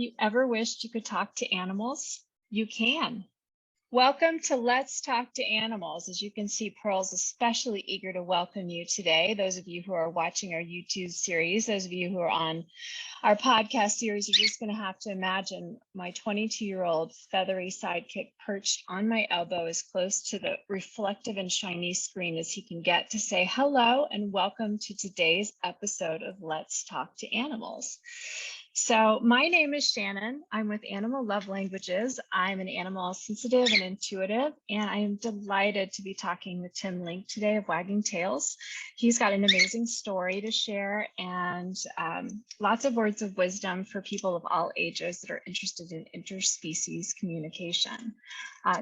you ever wished you could talk to animals? You can. Welcome to Let's Talk to Animals. As you can see, Pearl's especially eager to welcome you today. Those of you who are watching our YouTube series, those of you who are on our podcast series, you're just going to have to imagine my 22-year-old feathery sidekick perched on my elbow as close to the reflective and shiny screen as he can get to say hello and welcome to today's episode of Let's Talk to Animals. So my name is Shannon. I'm with Animal Love Languages. I'm an animal sensitive and intuitive, and I am delighted to be talking with Tim Link today of Wagging Tails. He's got an amazing story to share and lots of words of wisdom for people of all ages that are interested in interspecies communication.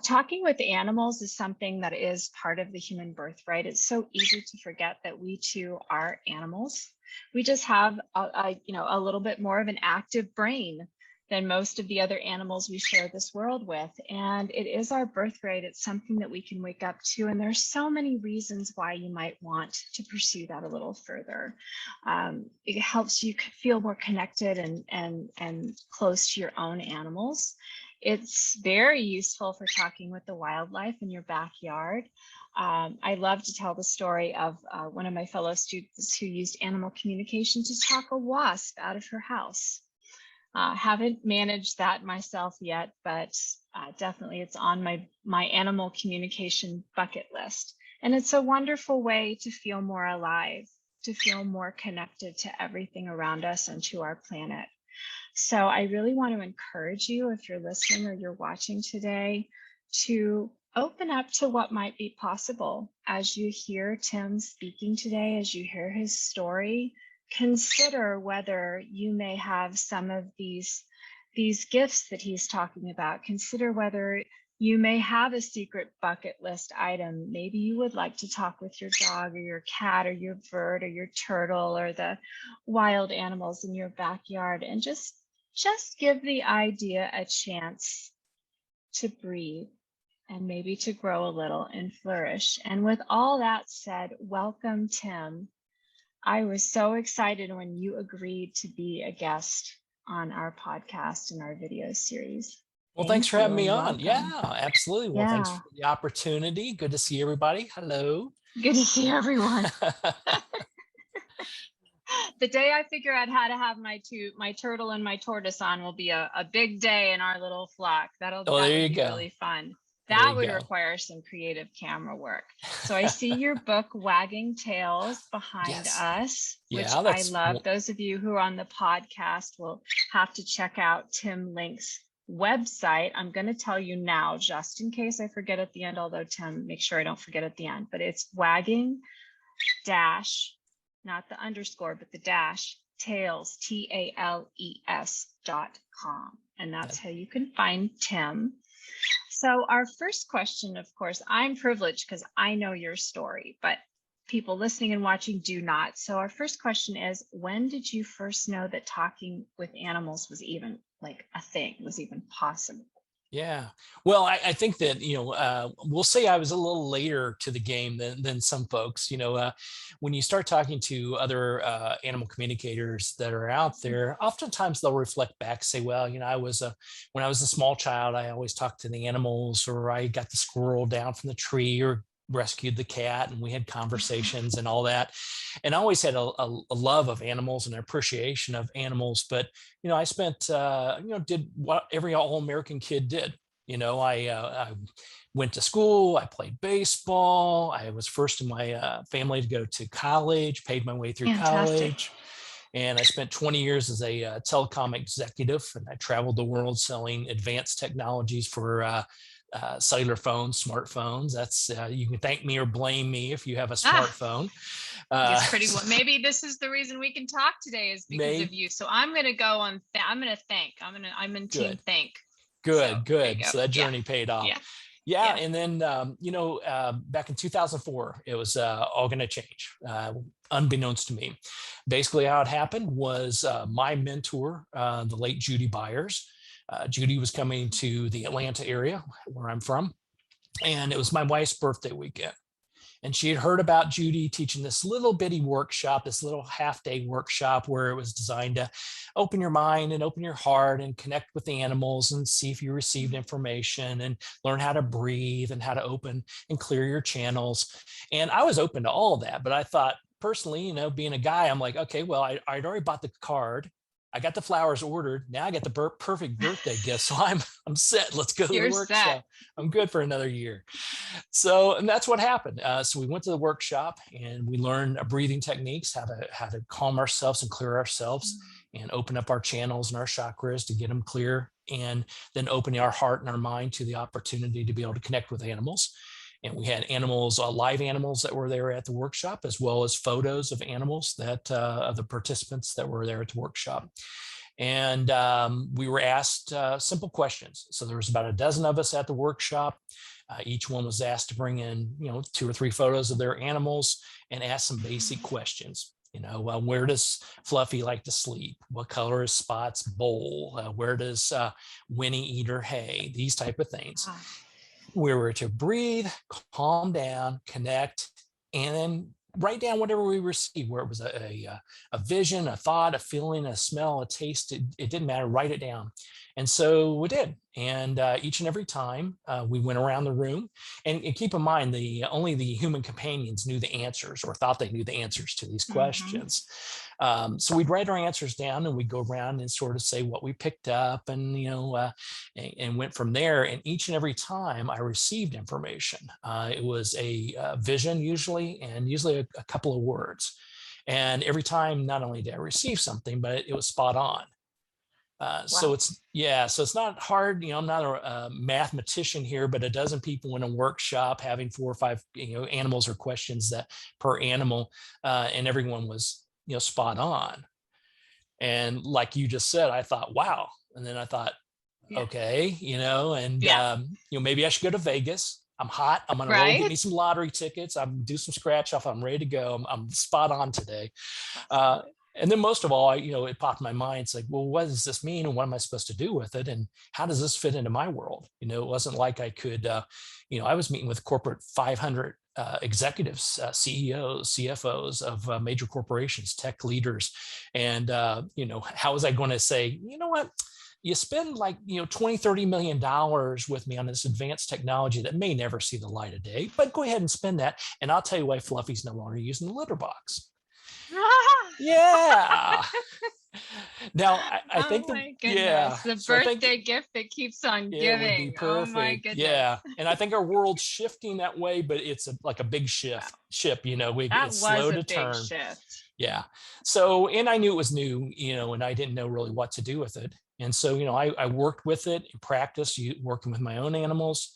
Talking with animals is something that is part of the human birthright. It's so easy to forget that we too are animals. We just have a little bit more of an active brain than most of the other animals we share this world with. And it is our birthright. It's something that we can wake up to. And there's so many reasons why you might want to pursue that a little further. It helps you feel more connected and close to your own animals. It's very useful for talking with the wildlife in your backyard. I love to tell the story of one of my fellow students who used animal communication to talk a wasp out of her house. Haven't managed that myself yet, but definitely it's on my animal communication bucket list. And it's a wonderful way to feel more alive, to feel more connected to everything around us and to our planet. So I really want to encourage you, if you're listening or you're watching today, to open up to what might be possible as you hear Tim speaking today, as you hear his story. Consider whether you may have some of these gifts that he's talking about. Consider whether you may have a secret bucket list item. Maybe you would like to talk with your dog or your cat or your bird or your turtle or the wild animals in your backyard, and just give the idea a chance to breathe and maybe to grow a little and flourish. And with all that said, welcome, Tim. I was so excited when you agreed to be a guest on our podcast and our video series. Well, thanks for having me on. Welcome. Yeah, absolutely. Well, thanks for the opportunity. Good to see everybody. Hello. Good to see everyone. The day I figure out how to have my turtle and my tortoise on will be a big day in our little flock. That'll be really fun. That would require some creative camera work. So I see your book, Wagging Tails, behind us, which I love. Those of you who are on the podcast will have to check out Tim Link's website. I'm going to tell you now, just in case I forget at the end, although Tim, make sure I don't forget at the end, but it's wagging dash, not the underscore, but the dash, tails, TALES.com. And that's how you can find Tim. So our first question, of course, I'm privileged because I know your story, but people listening and watching do not. So our first question is, when did you first know that talking with animals was even like a thing, was even possible? Yeah, well, I think that, we'll say I was a little later to the game than some folks. When you start talking to other animal communicators that are out there, oftentimes they'll reflect back, say, well, when I was a small child, I always talked to the animals, or I got the squirrel down from the tree, or rescued the cat, and we had conversations and all that. And I always had a love of animals and an appreciation of animals. But, I spent, did what every all-American kid did. I went to school, I played baseball. I was first in my family to go to college, paid my way through college. And I spent 20 years as a telecom executive, and I traveled the world selling advanced technologies for cellular phones, smartphones. That's you can thank me or blame me if you have a smartphone. It's pretty well. Maybe this is the reason we can talk today, is because of you. So I'm going to go on. I'm going to thank. I'm in team thank. Good. So that journey paid off. Yeah. And then back in 2004, it was all going to change, unbeknownst to me. Basically, how it happened was my mentor, the late Judy Byers. Judy was coming to the Atlanta area where I'm from, and it was my wife's birthday weekend. And she had heard about Judy teaching this little bitty workshop, this little half-day workshop where it was designed to open your mind and open your heart and connect with the animals and see if you received information and learn how to breathe and how to open and clear your channels. And I was open to all of that, but I thought personally, being a guy, I'm like, okay, well, I'd already bought the card. I got the flowers ordered. Now I got the perfect birthday gift. So I'm set. Let's go to the workshop. I'm good for another year. So, and that's what happened. So we went to the workshop and we learned breathing techniques, how to calm ourselves and clear ourselves and open up our channels and our chakras to get them clear, and then opening our heart and our mind to the opportunity to be able to connect with animals. And we had animals, live animals that were there at the workshop, as well as photos of animals that of the participants that were there at the workshop. And we were asked simple questions. So there was about a dozen of us at the workshop. Each one was asked to bring in, 2 or 3 photos of their animals and ask some basic questions. Where does Fluffy like to sleep? What color is Spot's bowl? Where does Winnie eat her hay? These type of things. We were to breathe, calm down, connect, and then write down whatever we received, where it was a vision, a thought, a feeling, a smell, a taste. It didn't matter. Write it down. And so we did. And each and every time we went around the room, and keep in mind, only the human companions knew the answers or thought they knew the answers to these questions. So we'd write our answers down and we'd go around and sort of say what we picked up and, and went from there. And each and every time I received information, it was a vision usually, and usually a couple of words. And every time, not only did I receive something, but it was spot on. Wow. So it's not hard. I'm not a mathematician here, but a dozen people in a workshop having 4 or 5, animals or questions that per animal, and everyone was, spot on. And like you just said, I thought, wow. And then I thought, okay, maybe I should go to Vegas. I'm hot. I'm going to go get me some lottery tickets. I'm do some scratch off. I'm ready to go. I'm spot on today. And then most of all, it popped in my mind. It's like, well, what does this mean? And what am I supposed to do with it? And how does this fit into my world? It wasn't like I could, I was meeting with corporate 500 executives, CEOs, CFOs of major corporations, tech leaders. And, how was I going to say, you know what? You spend like, $20-30 million with me on this advanced technology that may never see the light of day, but go ahead and spend that. And I'll tell you why Fluffy's no longer using the litter box. Yeah. Now I think the birthday gift that keeps on giving. Would be perfect. Oh my goodness. Yeah. And I think our world's shifting that way, but it's like a big ship, it's slow to turn. Shift. Yeah. So, and I knew it was new, and I didn't know really what to do with it. And so, I worked with it in practice, working with my own animals,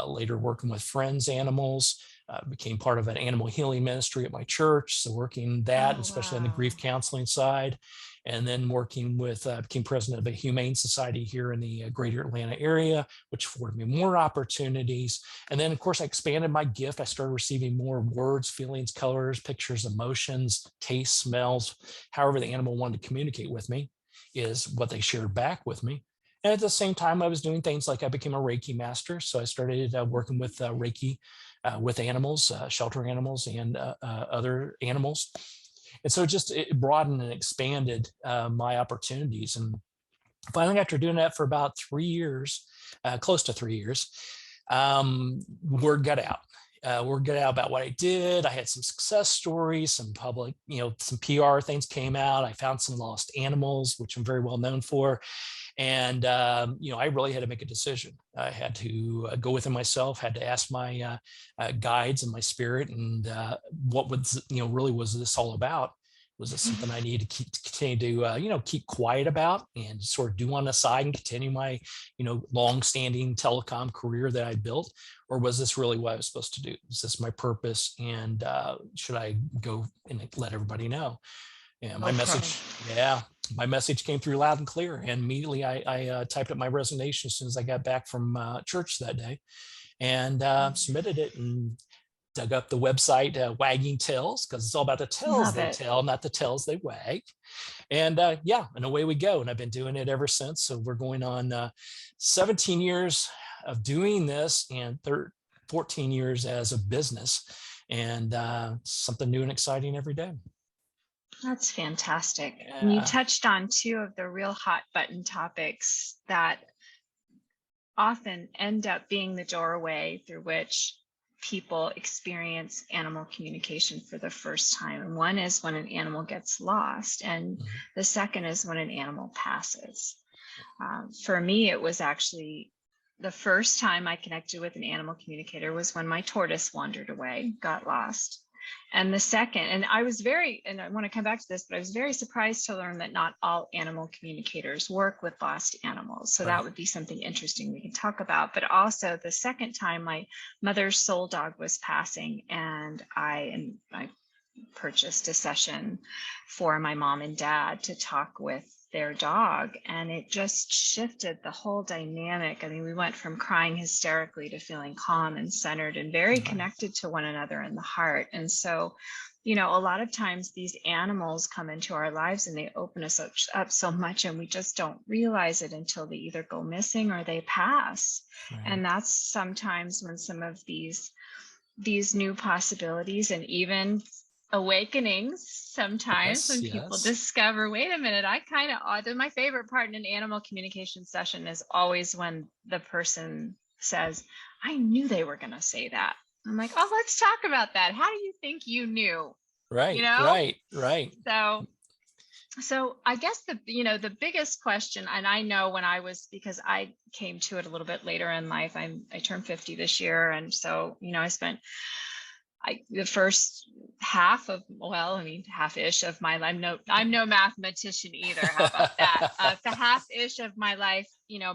later working with friends' animals. Became part of an animal healing ministry at my church. So working that, especially on the grief counseling side, and then working with, became president of a humane society here in the greater Atlanta area, which afforded me more opportunities. And then of course I expanded my gift. I started receiving more words, feelings, colors, pictures, emotions, tastes, smells, however the animal wanted to communicate with me is what they shared back with me. And at the same time, I was doing things like I became a Reiki master. So I started working with Reiki with animals, shelter animals, and other animals. And so it broadened and expanded my opportunities. And finally, after doing that for about 3 years, close to 3 years, word got out. Word got out about what I did. I had some success stories, some public, some PR things came out. I found some lost animals, which I'm very well known for. And, I really had to make a decision. I had to go within myself, had to ask my guides and my spirit, and what was, really was this all about? Was this something I needed to continue to, keep quiet about and sort of do on the side and continue my, long-standing telecom career that I built? Or was this really what I was supposed to do? Is this my purpose? And should I go and let everybody know? Yeah, my message came through loud and clear. And immediately I typed up my resignation as soon as I got back from church that day, and submitted it and dug up the website Wagging Tails, because it's all about the tails they tell, not the tails they wag. And and away we go. And I've been doing it ever since. So we're going on 17 years of doing this and 14 years as a business. and something new and exciting every day. That's fantastic. And you Yeah. touched on two of the real hot button topics that often end up being the doorway through which people experience animal communication for the first time. And one is when an animal gets lost, and the second is when an animal passes. For me, it was actually the first time I connected with an animal communicator was when my tortoise wandered away, got lost. And the second, and I want to come back to this, but I was very surprised to learn that not all animal communicators work with lost animals. So that would be something interesting we can talk about. But also the second time my mother's soul dog was passing, and I purchased a session for my mom and dad to talk with their dog, and it just shifted the whole dynamic. I mean, we went from crying hysterically to feeling calm and centered and very connected to one another in the heart. And so, a lot of times these animals come into our lives and they open us up so much, and we just don't realize it until they either go missing or they pass. And that's sometimes when some of these new possibilities and even awakenings sometimes when people discover, wait a minute, my favorite part in an animal communication session is always when the person says, I knew they were going to say that. I'm like, oh, let's talk about that. How do you think you knew? Right. So I guess the biggest question, and I know because I came to it a little bit later in life, I turned 50 this year. And so, I spent the first half-ish of my life. I'm no mathematician either. How about that? The half-ish of my life,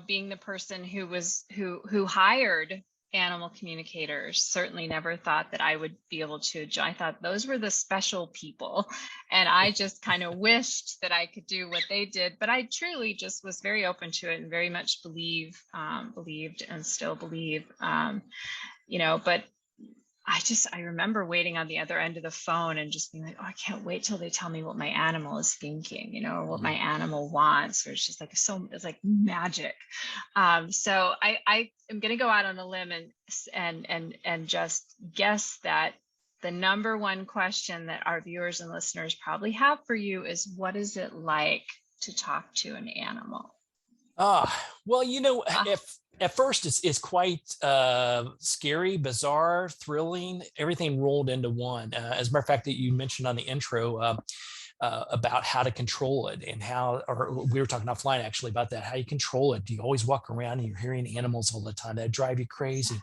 being the person who hired animal communicators. Certainly never thought that I would be able to. I thought those were the special people, and I just kind of wished that I could do what they did. But I truly just was very open to it and very much believed and still believe. But I remember waiting on the other end of the phone and just being like, oh, I can't wait till they tell me what my animal is thinking, or what my animal wants, or it's just it's like magic. So I am going to go out on a limb and just guess that the number one question that our viewers and listeners probably have for you is, what is it like to talk to an animal? Well, if at first it's quite scary, bizarre, thrilling, everything rolled into one. As a matter of fact, that you mentioned on the intro about how to control it, and or we were talking offline actually about that, how you control it. Do you always walk around and you're hearing animals all the time? That drive you crazy.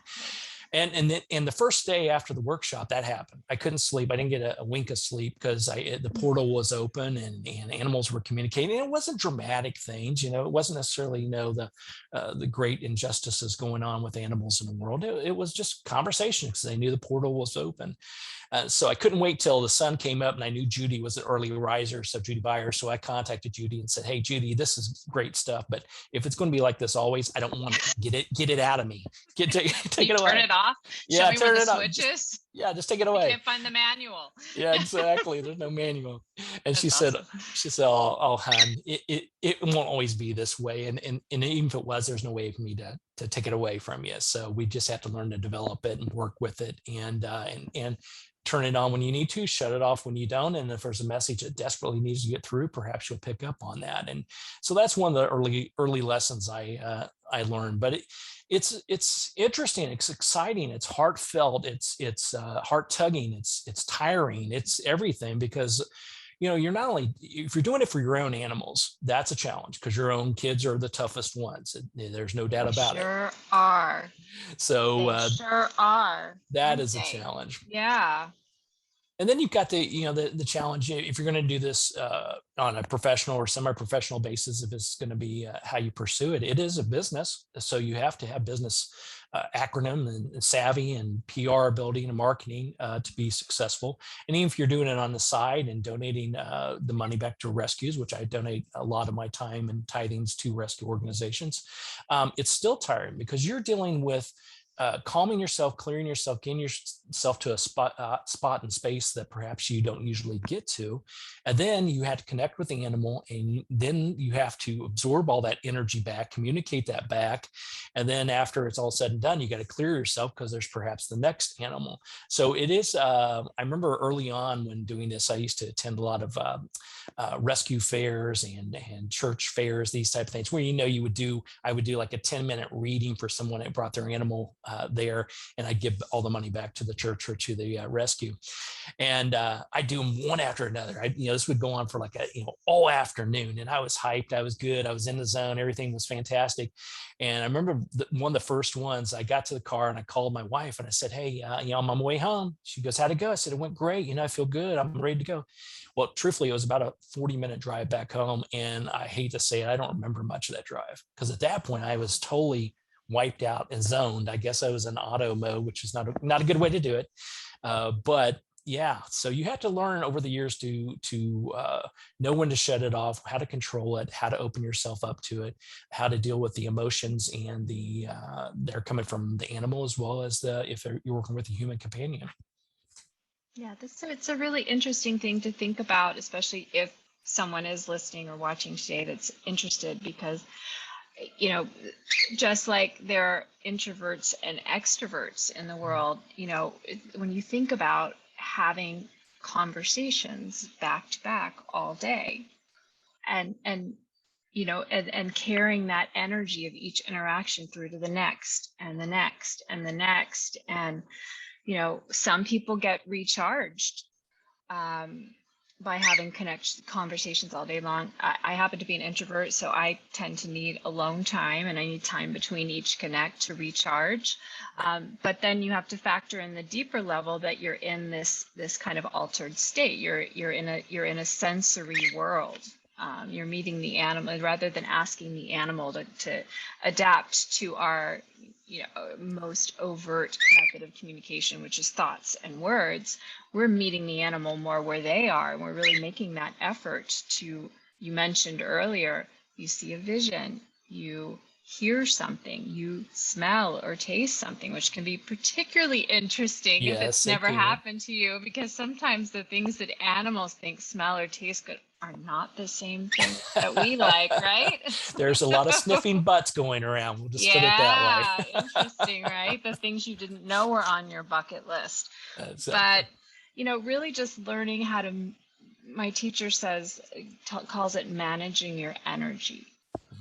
And the first day after the workshop, that happened. I couldn't sleep. I didn't get a wink of sleep because the portal was open and animals were communicating. And it wasn't dramatic things, it wasn't necessarily, the great injustices going on with animals in the world. It was just conversation because they knew the portal was open. So I couldn't wait till the sun came up, and I knew Judy was an early riser, so Judy Byers. So I contacted Judy and said, hey, Judy, this is great stuff, but if it's going to be like this always, I don't want it. Get it out of me. Take it away. Turn it off? Yeah, show me where the switch is. Just take it away. I can't find the manual. Yeah, exactly. There's no manual. And That's awesome. she said, oh, hon, it won't always be this way. And even if it was, there's no way for me to take it away from you. So we just have to learn to develop it and work with it, and turn it on when you need to, shut it off when you don't. And if there's a message that desperately needs to get through, perhaps you'll pick up on that. And so that's one of the early lessons I learned. But it's interesting, it's exciting, it's heartfelt, it's heart tugging, it's tiring, it's everything, because you're not only, if you're doing it for your own animals, that's a challenge because your own kids are the toughest ones. There's no doubt about it. Sure are. So sure are. That is a challenge. Yeah. And then you've got the challenge if you're going to do this on a professional or semi-professional basis. If it's going to be how you pursue it, it is a business, so you have to have business acronym and savvy and PR ability and marketing to be successful. And even if you're doing it on the side and donating the money back to rescues, which I donate a lot of my time and tithings to rescue organizations, it's still tiring because you're dealing with calming yourself, clearing yourself, getting yourself to a spot in space that perhaps you don't usually get to. And then you have to connect with the animal, and then you have to absorb all that energy back, communicate that back. And then after it's all said and done, you got to clear yourself because there's perhaps the next animal. So it is, I remember early on when doing this, I used to attend a lot of rescue fairs and church fairs, these type of things, where, I would do like a 10-minute reading for someone that brought their animal there, and I'd give all the money back to the church or to the rescue. And I do them one after another. This would go on for like all afternoon, and I was hyped. I was good. I was in the zone. Everything was fantastic. And I remember one of the first ones, I got to the car and I called my wife and I said, "Hey, I'm on my way home." She goes, "How'd it go?" I said, "It went great. I feel good. I'm ready to go." Well, truthfully, it was about a 40-minute drive back home. And I hate to say it, I don't remember much of that drive, because at that point I was totally wiped out and zoned. I guess I was in auto mode, which is not a good way to do it. But yeah, so you have to learn over the years to know when to shut it off, how to control it, how to open yourself up to it, how to deal with the emotions and they're coming from the animal, as well as if you're working with a human companion. Yeah, it's a really interesting thing to think about, especially if someone is listening or watching today that's interested, because just like there are introverts and extroverts in the world, when you think about having conversations back to back all day, and carrying that energy of each interaction through to the next and the next and the next, and some people get recharged by having conversations all day long. I happen to be an introvert, so I tend to need alone time, and I need time between each connect to recharge. But then you have to factor in the deeper level that you're in this kind of altered state. You're in a sensory world. You're meeting the animal rather than asking the animal to adapt to our most overt method of communication, which is thoughts and words. We're meeting the animal more where they are, and we're really making that effort to, you mentioned earlier, you see a vision, you hear something, you smell or taste something, which can be particularly interesting if it's never happened to you, because sometimes the things that animals think smell or taste good are not the same thing that we like, right? There's a lot of sniffing butts going around. We'll just put it that way. Interesting, right? The things you didn't know were on your bucket list. Exactly. But, really just learning how to, my teacher calls it managing your energy.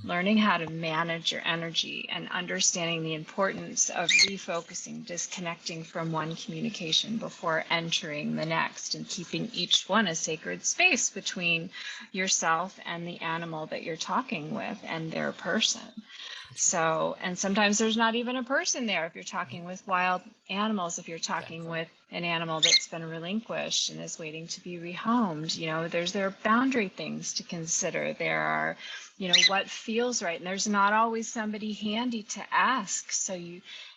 Learning how to manage your energy and understanding the importance of refocusing, disconnecting from one communication before entering the next, and keeping each one a sacred space between yourself and the animal that you're talking with and their person. So, and sometimes there's not even a person there if you're talking with wild animals. If you're talking with an animal that's been relinquished and is waiting to be rehomed, there are boundary things to consider. There are, what feels right. And there's not always somebody handy to ask. So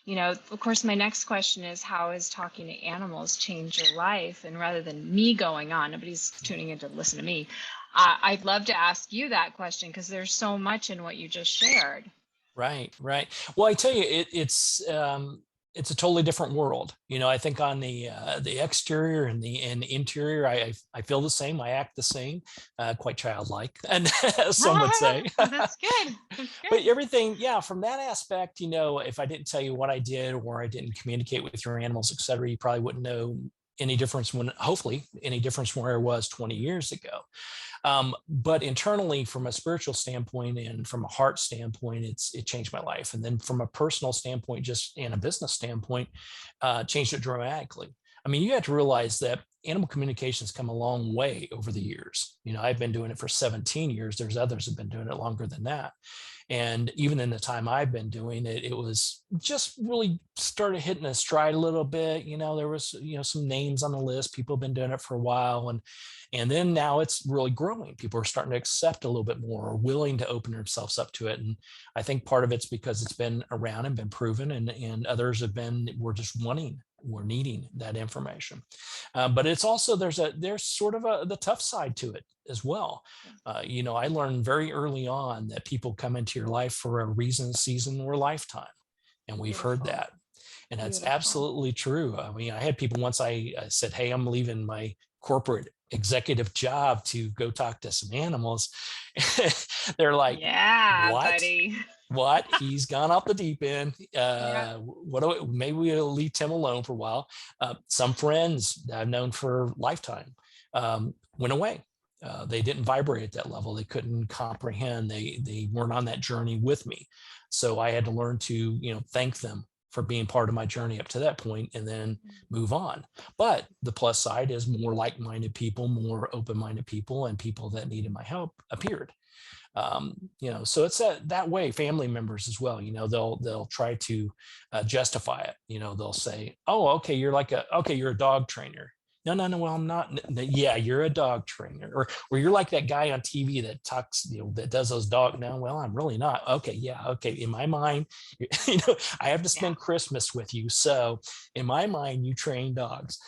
of course, my next question is, how has talking to animals changed your life? And rather than me going on, nobody's tuning in to listen to me. I'd love to ask you that question, because there's so much in what you just shared. Right. Well, I tell you, it's a totally different world. I think on the exterior and the interior, I feel the same. I act the same, quite childlike, and some would say. That's good. But everything, yeah, from that aspect, if I didn't tell you what I did, or I didn't communicate with your animals, et cetera, you probably wouldn't know hopefully any difference from where I was 20 years ago. But internally, from a spiritual standpoint and from a heart standpoint, it changed my life. And then from a personal standpoint, just in a business standpoint, changed it dramatically. I mean, you have to realize that animal communication's come a long way over the years. I've been doing it for 17 years. There's others have been doing it longer than that. And even in the time I've been doing it, it was just really started hitting a stride a little bit. There was, some names on the list. People have been doing it for a while. And then now it's really growing. People are starting to accept a little bit more, or willing to open themselves up to it. And I think part of it's because it's been around and been proven, and others we're just we're needing that information. But it's also, there's sort of the tough side to it as well. I learned very early on that people come into your life for a reason, season, or lifetime. And we've heard that. And that's Beautiful. absolutely true. I mean, I had people once I said, hey, I'm leaving my corporate executive job to go talk to some animals. They're like, Yeah, what? buddy. What? He's gone off the deep end. Yeah. What do maybe we'll leave Tim alone for a while. Some friends that I've known for a lifetime went away. They didn't vibrate at that level. They couldn't comprehend. They weren't on that journey with me. So I had to learn to, thank them for being part of my journey up to that point and then move on. But the plus side is more like-minded people, more open-minded people, and people that needed my help appeared. So it's that way. Family members as well, they'll try to justify it. They'll say, oh, okay, you're a dog trainer. No, no, no, well, I'm not. Yeah, you're a dog trainer, or you're like that guy on TV that talks, that does those dog. No, well, I'm really not. Okay, yeah, okay. In my mind, I have to Yeah. spend Christmas with you, so in my mind, you train dogs.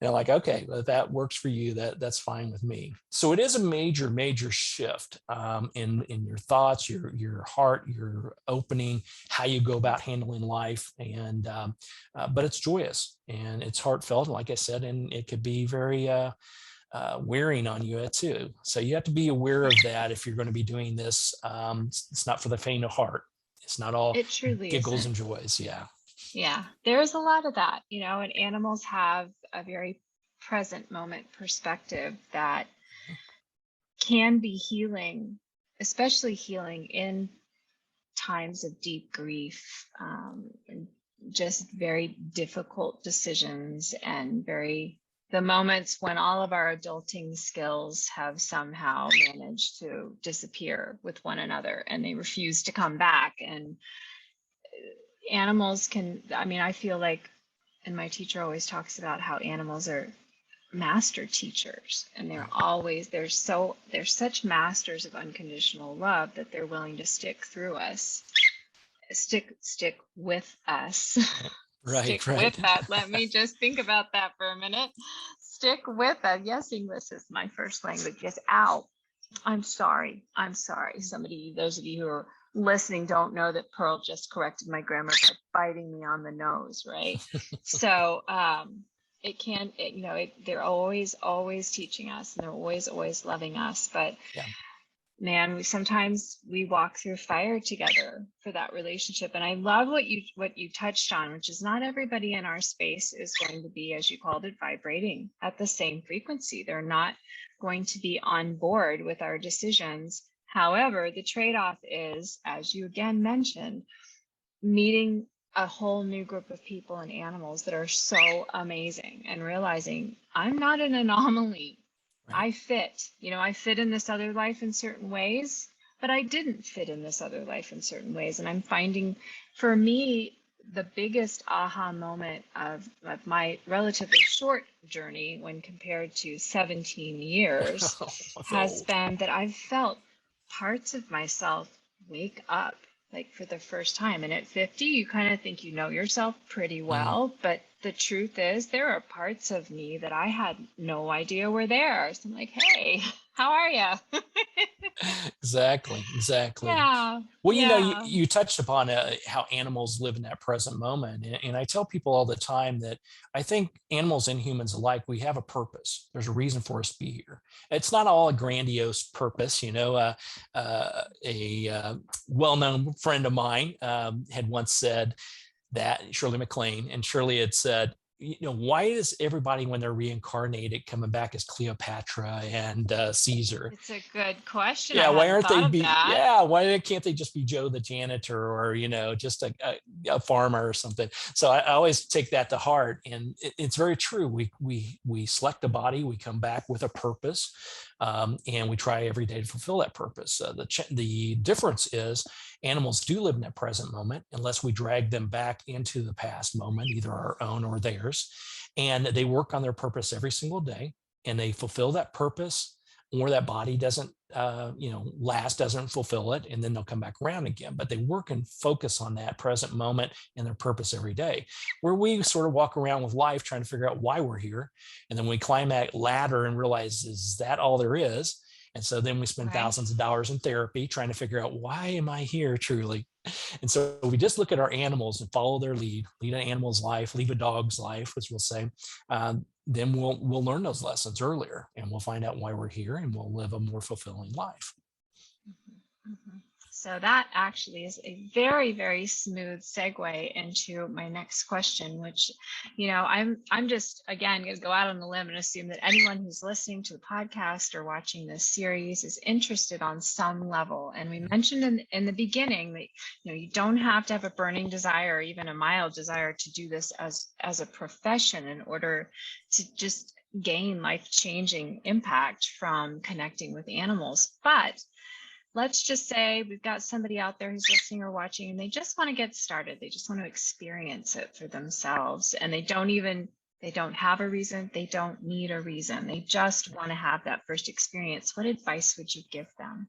And I'm like, okay, well, if that works for you, that's fine with me. So it is a major, major shift in your thoughts, your heart, your opening, how you go about handling life, and but it's joyous and it's heartfelt, like I said, and it could be very wearing on you too. So you have to be aware of that if you're going to be doing this. It's not for the faint of heart. It's not all It truly giggles isn't. and joys. Yeah. Yeah, there's a lot of that, and animals have a very present moment perspective that can be healing, especially healing in times of deep grief, and just very difficult decisions, and the moments when all of our adulting skills have somehow managed to disappear with one another and they refuse to come back. And animals can, I mean, I feel like, and my teacher always talks about how animals are master teachers, and they're such masters of unconditional love that they're willing to stick through us, stick with us. Stick Right, with right. that. Let me just think about that for a minute. Stick with that. Yes, English is my first language. Yes. Ow. I'm sorry. I'm sorry. Those of you who are listening don't know that Pearl just corrected my grammar by biting me on the nose, right? So they're always teaching us, and they're always loving us. But Yeah. man, sometimes we walk through fire together for that relationship. And I love what you touched on, which is not everybody in our space is going to be, as you called it, vibrating at the same frequency. They're not going to be on board with our decisions. However, the trade-off is, as you again mentioned, meeting a whole new group of people and animals that are so amazing, and realizing I'm not an anomaly. Right. I fit in this other life in certain ways, but I didn't fit in this other life in certain ways. And I'm finding, for me, the biggest aha moment of my relatively short journey when compared to 17 years That's has old. been that I've felt parts of myself wake up, like for the first time. And at 50, you kind of think you know yourself pretty Mm. well, but the truth is there are parts of me that I had no idea were there. So I'm like, hey, how are you? Exactly, exactly. Yeah, Well, you, yeah. you touched upon how animals live in that present moment. And I tell people all the time that I think animals and humans alike, we have a purpose. There's a reason for us to be here. It's not all a grandiose purpose. A well-known friend of mine had once said that, Shirley MacLaine, and Shirley had said, why is everybody when they're reincarnated coming back as Cleopatra and Caesar? It's a good question. I Yeah, why hadn't aren't they thought of be? that. Yeah, why can't they just be Joe the janitor, or just a farmer or something? So I always take that to heart, and it's very true. We select a body, we come back with a purpose, and we try every day to fulfill that purpose. The difference is animals do live in that present moment unless we drag them back into the past moment, either our own or theirs, and they work on their purpose every single day, and they fulfill that purpose, or that body doesn't doesn't fulfill it, and then they'll come back around again. But they work and focus on that present moment and their purpose every day, where we sort of walk around with life trying to figure out why we're here. And then we climb that ladder and realize, is that all there is? And so then we spend Right. thousands of dollars in therapy trying to figure out, why am I here truly? And so we just look at our animals and follow their lead an animal's life, leave a dog's life, as we'll say. Then we'll learn those lessons earlier, and we'll find out why we're here, and we'll live a more fulfilling life. Mhm, mhm. So that actually is a very, very smooth segue into my next question, which, I'm just again going to go out on a limb and assume that anyone who's listening to the podcast or watching this series is interested on some level. And we mentioned in the beginning that you don't have to have a burning desire, or even a mild desire, to do this as a profession in order to just gain life-changing impact from connecting with animals. But let's just say we've got somebody out there who's listening or watching, and they just want to get started. They just want to experience it for themselves. And they don't have a reason. They don't need a reason. They just want to have that first experience. What advice would you give them?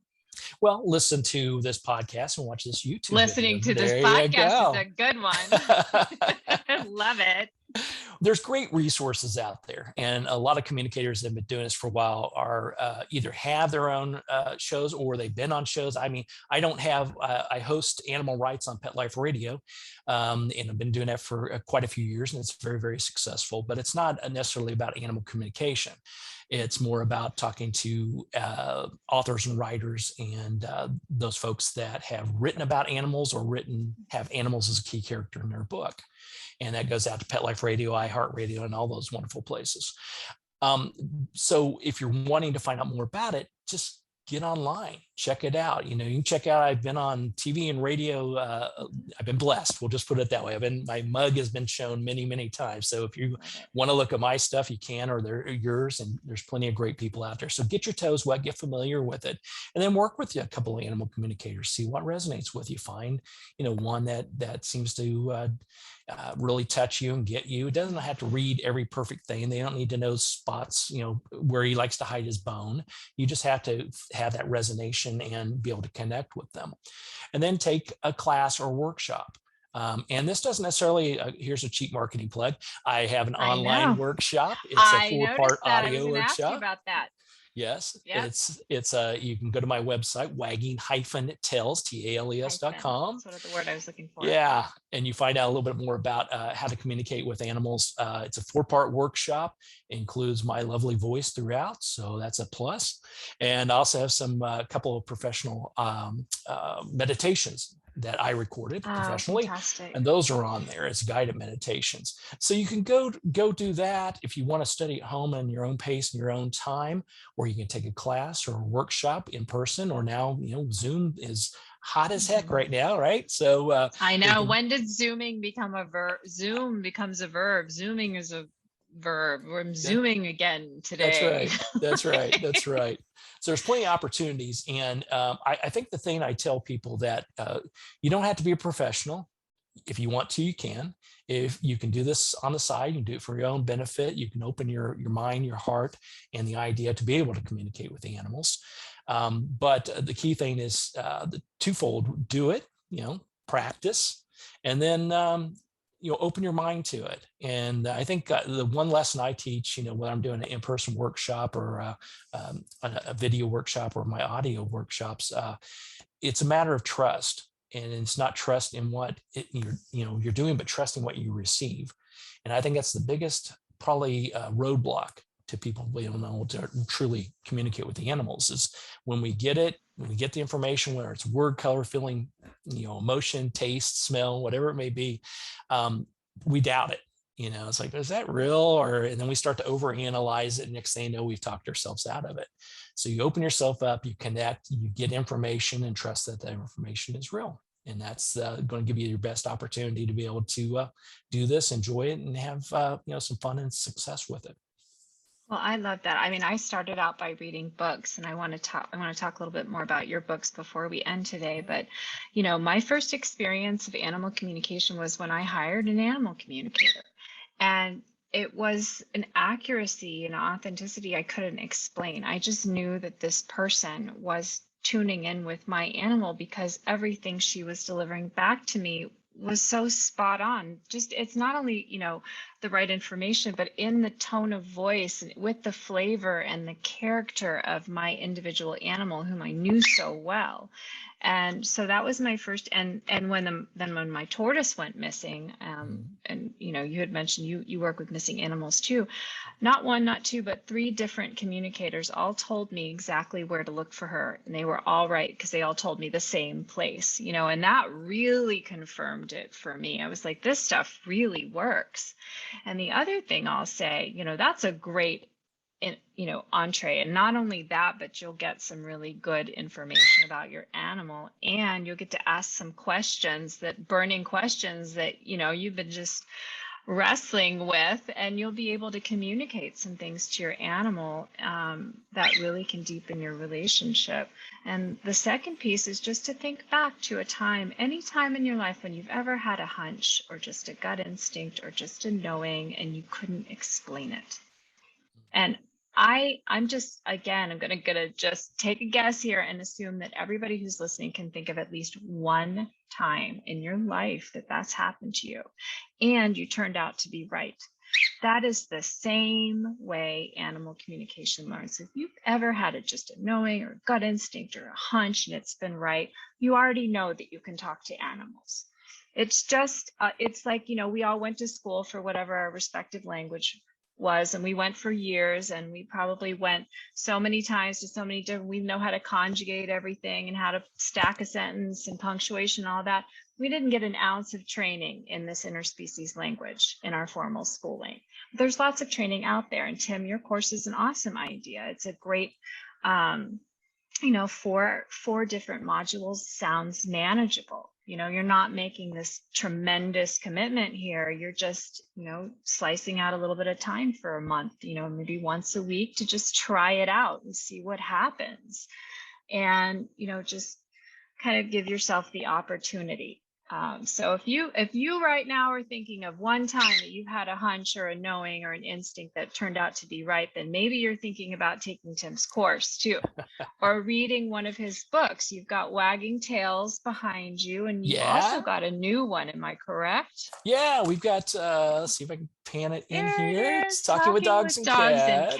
Well, listen to this podcast and watch this YouTube Listening video. to this There you podcast is a go. good one. Love it. There's great resources out there, and a lot of communicators that have been doing this for a while are either have their own shows, or they've been on shows. I mean, I host Animal Rights on Pet Life Radio, and I've been doing that for quite a few years, and it's very, very successful. But it's not necessarily about animal communication. It's more about talking to authors and writers, and those folks that have written about animals, or have animals as a key character in their book. And that goes out to Pet Life Radio, iHeartRadio, and all those wonderful places. So if you're wanting to find out more about it, just get online, check it out. You can check out, I've been on TV and radio. I've been blessed. We'll just put it that way. My mug has been shown many, many times. So if you want to look at my stuff, you can, or they're yours, and there's plenty of great people out there. So get your toes wet, get familiar with it, and then work with a couple of animal communicators, see what resonates with you. Find, one that seems to really touch you and get you. It doesn't have to read every perfect thing. They don't need to know spots, where he likes to hide his bone. You just have to have that resonation and be able to connect with them. And then take a class or workshop. And this doesn't necessarily, here's a cheap marketing plug. I have an online workshop. It's a 4-part audio workshop. I was going to ask you about that. Yes, yep. it's you can go to my website, wagging-tales, TALES.com. That's the word I was looking for. Yeah, and you find out a little bit more about how to communicate with animals. It's a 4-part workshop, includes my lovely voice throughout, so that's a plus. And I also have some couple of professional meditations that I recorded professionally. Fantastic. And those are on there as guided meditations. So you can go do that if you want to study at home on your own pace and your own time, or you can take a class or a workshop in person, or now, Zoom is hot as heck right now, right? So I know. When did Zooming become a verb? Zoom becomes a verb. Zooming is a verb. We're Zooming again today. That's right. So there's plenty of opportunities. And I think the thing I tell people that you don't have to be a professional. If you want to, you can. If you can do this on the side, you can do it for your own benefit. You can open your mind, your heart, and the idea to be able to communicate with the animals. But the key thing is the twofold: do it, practice, and then open your mind to it. And I think the one lesson I teach, whether I'm doing an in-person workshop or a video workshop or my audio workshops, it's a matter of trust. And it's not trust in what you're doing, but trusting what you receive. And I think that's the biggest probably roadblock to people being able to truly communicate with the animals, is when we get it, when we get the information, whether it's word, color, feeling, emotion, taste, smell, whatever it may be, we doubt it. It's like, is that real? And then we start to overanalyze it. Next thing you know, we've talked ourselves out of it. So you open yourself up, you connect, you get information, and trust that that information is real. And that's going to give you your best opportunity to be able to do this, enjoy it, and have some fun and success with it. Well, I love that. I mean, I started out by reading books, and I want to talk a little bit more about your books before we end today. But, my first experience of animal communication was when I hired an animal communicator, and it was an accuracy and authenticity I couldn't explain. I just knew that this person was tuning in with my animal, because everything she was delivering back to me was so spot on. Just, it's not only, the right information, but in the tone of voice and with the flavor and the character of my individual animal whom I knew so well. And so that was my first, and when my tortoise went missing, and you had mentioned you work with missing animals too. Not one, not two, but three different communicators all told me exactly where to look for her. And they were all right because they all told me the same place, and that really confirmed it for me. I was like, this stuff really works. And the other thing I'll say, that's a great entree. And not only that, but you'll get some really good information about your animal, and you'll get to ask some questions, that burning questions that, you've been just wrestling with, and you'll be able to communicate some things to your animal that really can deepen your relationship. And the second piece is just to think back to any time in your life when you've ever had a hunch or just a gut instinct or just a knowing and you couldn't explain it. And I'm gonna just take a guess here and assume that everybody who's listening can think of at least one time in your life that that's happened to you and you turned out to be right. That is the same way animal communication learns. If you've ever had just a knowing or gut instinct or a hunch and it's been right, you already know that you can talk to animals. It's just, it's like, we all went to school for whatever our respective language was, and we went for years, and we probably went so many times to so many different, we know how to conjugate everything and how to stack a sentence and punctuation, all that. We didn't get an ounce of training in this interspecies language in our formal schooling. There's lots of training out there, and Tim, your course is an awesome idea. It's a great, 4 different modules sounds manageable. You're not making this tremendous commitment here. You're just, slicing out a little bit of time for a month, maybe once a week to just try it out and see what happens. And, just kind of give yourself the opportunity. So if you right now are thinking of one time that you've had a hunch or a knowing or an instinct that turned out to be right, then maybe you're thinking about taking Tim's course too, or reading one of his books. You've got Wagging Tails behind you, and you've also got a new one. Am I correct? Yeah, we've got, let's see if I can pan it in here. It's Talking with Dogs and Cats.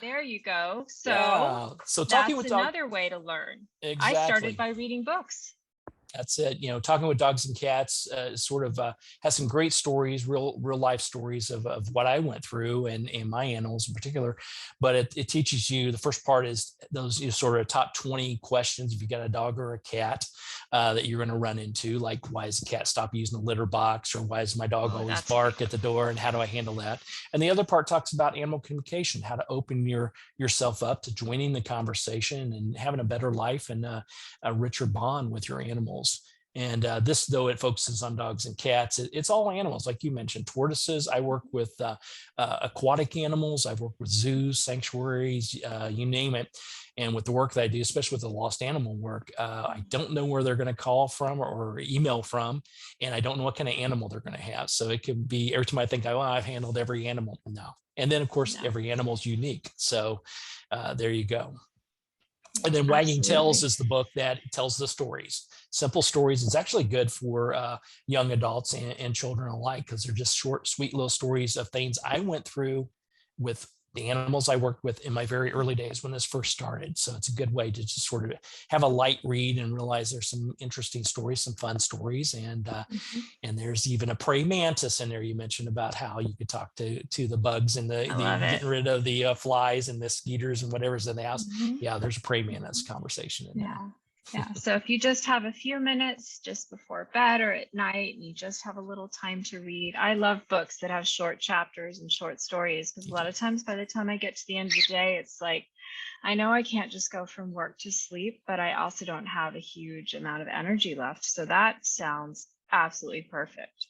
There you go. So, yeah. So talking with another way to learn. Exactly. I started by reading books. That's it. Talking with Dogs and Cats sort of has some great stories, real life stories of what I went through and my animals in particular. But it teaches you, the first part is those sort of top 20 questions if you got a dog or a cat that you're going to run into, like why does the cat stop using the litter box, or why does my dog always bark at the door, and how do I handle that? And the other part talks about animal communication, how to open yourself up to joining the conversation and having a better life and a richer bond with your animals. And this, though it focuses on dogs and cats, it's all animals, like you mentioned, tortoises. I work with aquatic animals. I've worked with zoos, sanctuaries, you name it. And with the work that I do, especially with the lost animal work, I don't know where they're going to call from or email from, and I don't know what kind of animal they're going to have. So it could be, every time I think, I've handled every animal. No. And then, of course, every animal is unique. So there you go. And then Wagging Tails is the book that tells the stories, simple stories. It's actually good for young adults and children alike, because they're just short, sweet little stories of things I went through with the animals I worked with in my very early days when this first started. So it's a good way to just sort of have a light read and realize there's some interesting stories, some fun stories. And and there's even a praying mantis in there. You mentioned about how you could talk to the bugs and the getting rid of the flies and mosquitoes and whatever's in the house. Yeah, there's a praying mantis conversation in there. Yeah. So if you just have a few minutes just before bed or at night, and you just have a little time to read. I love books that have short chapters and short stories, because a lot of times by the time I get to the end of the day, it's like, I know I can't just go from work to sleep, but I also don't have a huge amount of energy left. So that sounds absolutely perfect.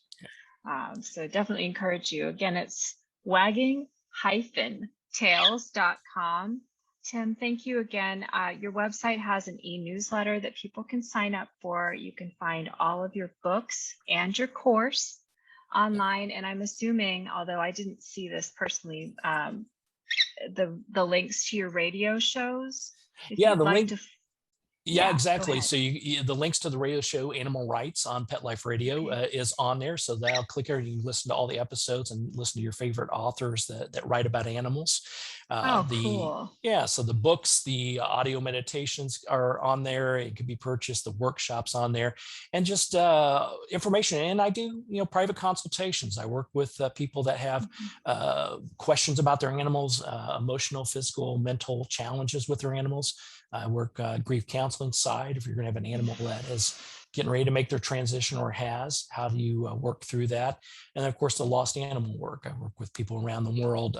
So definitely encourage you. Again, it's wagging-tails.com. Tim, thank you again. Your website has an e-newsletter that people can sign up for. You can find all of your books and your course online. And I'm assuming, although I didn't see this personally, the links to your radio shows. Yeah, the link. Yeah, Yeah, go exactly. ahead. So the links to the radio show Animal Rights on Pet Life Radio Okay. is on there. So that'll click there. You can listen to all the episodes and listen to your favorite authors that write about animals. Oh, The cool. Yeah, so the books, the audio meditations are on there. It can be purchased. The workshops on there, and just information. And I do, private consultations. I work with people that have Mhm. questions about their animals, emotional, physical, mental challenges with their animals. I work grief counseling side. If you're going to have an animal that is getting ready to make their transition or has, how do you work through that? And then, of course, the lost animal work. I work with people around the world,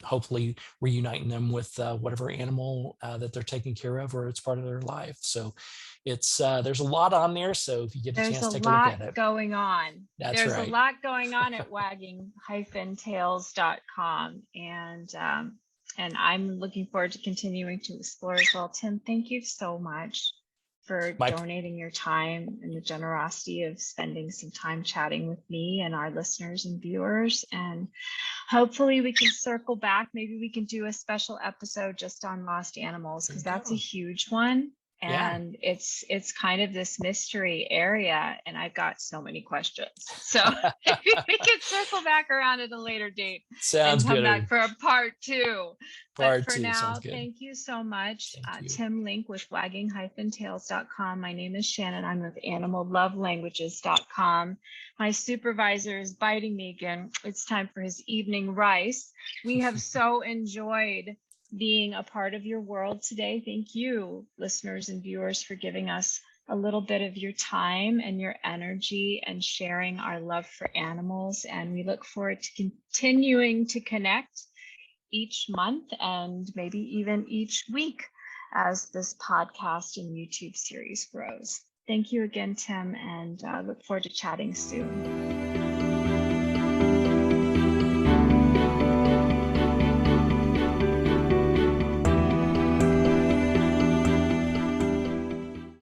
hopefully reuniting them with whatever animal that they're taking care of or it's part of their life. So it's there's a lot on there. So if you get a There's chance a to take a look lot at it, going on. that's There's a right. lot going on at wagging-tails.com. And I'm looking forward to continuing to explore as well. Tim, thank you so much for My donating your time and the generosity of spending some time chatting with me and our listeners and viewers. And hopefully we can circle back. Maybe we can do a special episode just on lost animals, There because you that's a go. huge one. Yeah. And it's kind of this mystery area, and I've got so many questions. So maybe we could circle back around at a later date and Sounds come good. back for a part two. But Part for two sounds now, good. thank you so much, Thank you. Tim Link with wagging-tails.com. My name is Shannon. I'm with animallovelanguages.com. My supervisor is biting me again. It's time for his evening rice. We have so enjoyed being a part of your world today. Thank you, listeners and viewers, for giving us a little bit of your time and your energy and sharing our love for animals. And we look forward to continuing to connect each month and maybe even each week as this podcast and YouTube series grows. Thank you again, Tim, and look forward to chatting soon.